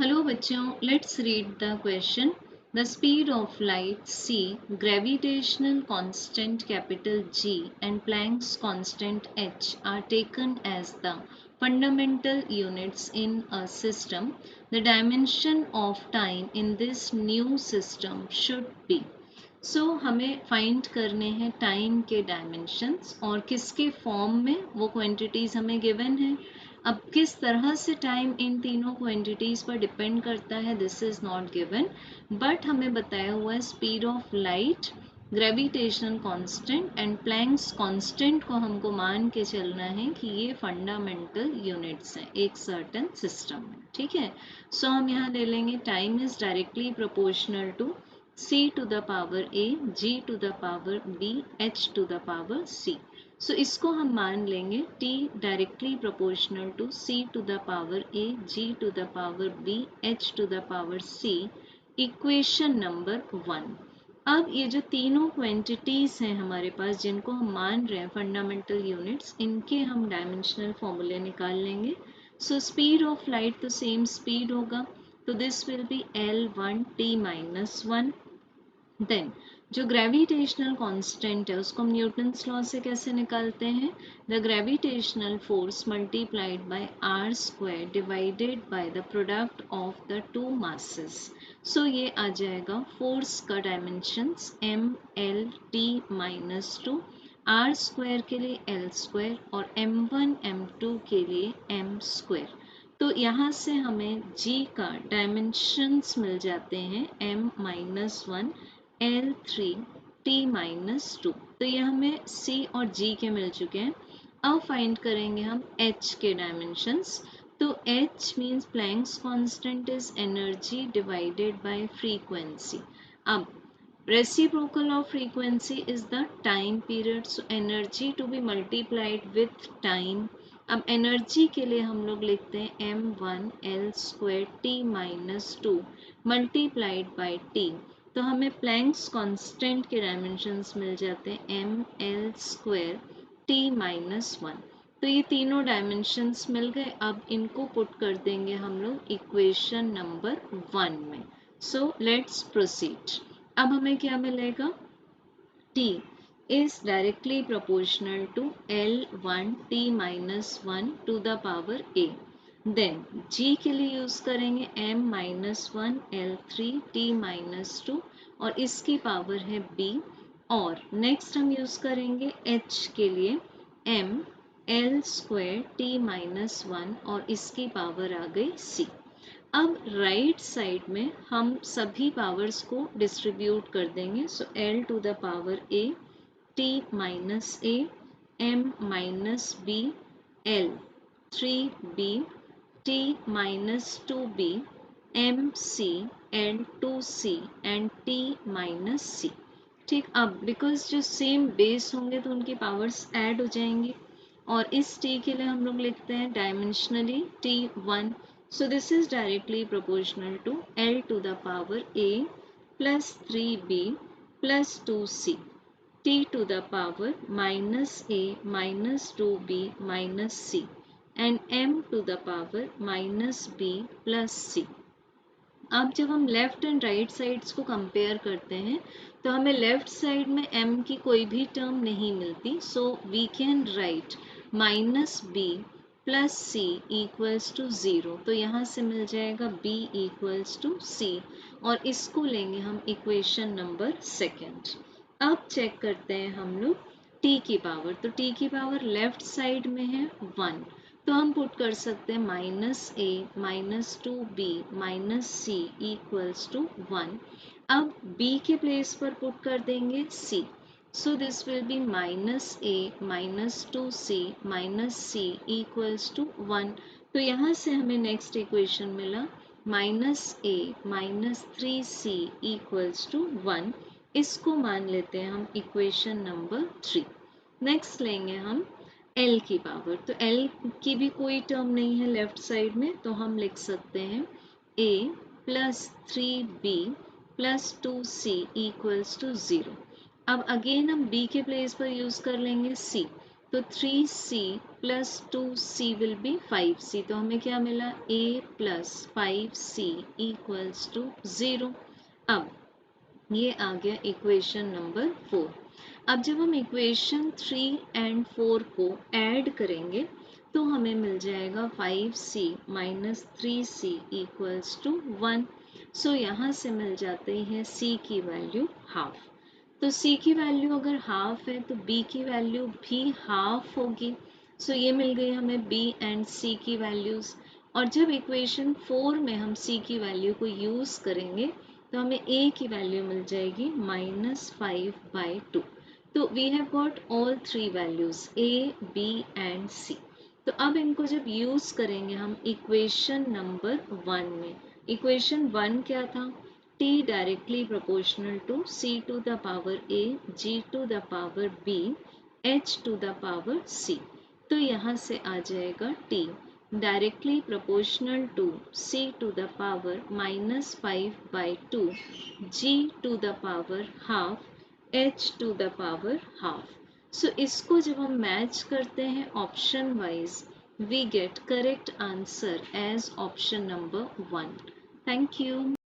Hello बच्चों, let's read the question. The speed of light c, gravitational constant capital G and Planck's constant h are taken as the fundamental units in a system. The dimension of time in this new system should be. हमें find करने हैं time के dimensions और किसके form में, वो quantities हमें given है. अब किस तरह से टाइम इन तीनों क्वांटिटीज़ पर डिपेंड करता है this is not given, but हमें बताया हुआ है speed of light, gravitational constant and Planck's constant को हमको मान के चलना है कि ये फंडामेंटल यूनिट्स हैं एक सर्टेन सिस्टम में. ठीक है, हम यहाँ ले लेंगे time is directly proportional to c to the power a, g to the power b, h to the power c. इसको हम मान लेंगे t directly proportional to c to the power a, g to the power b, h to the power c, equation number 1. अब ये जो तीनों quantities हैं हमारे पास जिनको हम मान रहे हैं फंडामेंटल यूनिट्स, इनके हम डायमेंशनल फॉर्मूले निकाल लेंगे. स्पीड ऑफ लाइट तो सेम स्पीड होगा, तो this will be L1 t minus 1. Then जो ग्रेविटेशनल कांस्टेंट है उसको हम न्यूटन्स लॉ से कैसे निकालते हैं, the gravitational force multiplied by R square divided by the product of the two masses. ये आ जाएगा फोर्स का डायमेंशंस mL(T)-2, आर स्क्वायर के लिए एल स्क्वायर और m1 m2 के लिए m स्क्वायर. तो यहाँ से हमें g का डायमेंशंस मिल जाते हैं m-1 L3T-2. तो ये हमें C और G के मिल चुके हैं. अब फाइंड करेंगे हम H के डायमेंशंस. तो H means Planck's constant is energy divided by frequency. अब reciprocal of frequency is the time period, so energy to be multiplied with time. अब एनर्जी के लिए हम लोग लिखते हैं m1 L² T-2 multiplied by T. तो हमें प्लैंक्स कांस्टेंट के डायमेंशंस मिल जाते हैं mL² T-1. तो ये तीनों डायमेंशंस मिल गए. अब इनको पुट कर देंगे हम लोग इक्वेशन नंबर 1 में. Let's proceed. अब हमें क्या मिलेगा, T is directly proportional to L1 T-1 to the power A. Then G के लिए यूज करेंगे m-1 L3 T-2 और इसकी पावर है B. और नेक्स्ट हम यूज करेंगे H के लिए m L² T-1 और इसकी पावर आ गई C. अब राइट साइड में हम सभी पावर्स को डिस्ट्रीब्यूट कर देंगे. L to the power A, T minus A, M minus B, L 3B, T minus 2B, M C, L 2C and T minus C. ठीक, अब बिकॉज जो सेम बेस होंगे तो उनकी पावर्स ऐड हो जाएंगी और इस T के लिए हम लोग लिखते हैं dimensionally T1. So this is directly proportional to L to the power A plus 3B plus 2C, T to the power minus A minus 2B minus C and M to the power minus B plus C. अब जब हम left and right sides को compare करते हैं तो हमें left side में m की कोई भी टर्म नहीं मिलती. We can write minus b plus c equals to 0. तो यहाँ से मिल जाएगा b इक्वल्स टू c और इसको लेंगे हम इक्वेशन नंबर 2. अब चेक करते हैं हम लोग t की पावर. तो t की पावर लेफ्ट साइड में है 1, तो हम पुट कर सकते हैं -a minus 2b minus c equals to 1. अब b के प्लेस पर पुट कर देंगे c. So this will be -a minus 2c minus c equals to 1. तो यहाँ से हमें नेक्स्ट इक्वेशन मिला -a minus 3c equals to 1. इसको मान लेते हैं हम इक्वेशन नंबर 3. नेक्स्ट लेंगे हम L की पावर. तो L की भी कोई टर्म नहीं है लेफ्ट साइड में, तो हम लिख सकते हैं a plus 3b plus 2c equals to 0. अब अगेन हम b के प्लेस पर यूज कर लेंगे c. तो 3c plus 2c will be 5c. तो हमें क्या मिला a plus 5c equals to 0. अब ये आ गया इक्वेशन नंबर 4. अब जब हम इक्वेशन 3 एंड 4 को ऐड करेंगे तो हमें मिल जाएगा 5c minus 3c equals to 1. सो यहाँ से मिल जाते हैं c की वैल्यू हाफ. तो c की वैल्यू अगर हाफ है तो b की वैल्यू भी हाफ होगी. सो ये मिल गई हमें b एंड c की वैल्यूज. और जब इक्वेशन 4 में हम c की वैल्यू को यूज करेंगे तो हमें a की वैल्यू मिल जाएगी -5/2. तो we have got all three values a, b and c. तो अब इनको जब यूज करेंगे हम इक्वेशन नंबर 1 में. इक्वेशन 1 क्या था? t directly proportional to c to the power a, g to the power b, h to the power c. तो यहाँ से आ जाएगा t directly proportional to c to the power -5/2, g to the power half, h to the power half. सो इसको जब हम match करते हैं option wise, we get correct answer as option number 1. Thank you.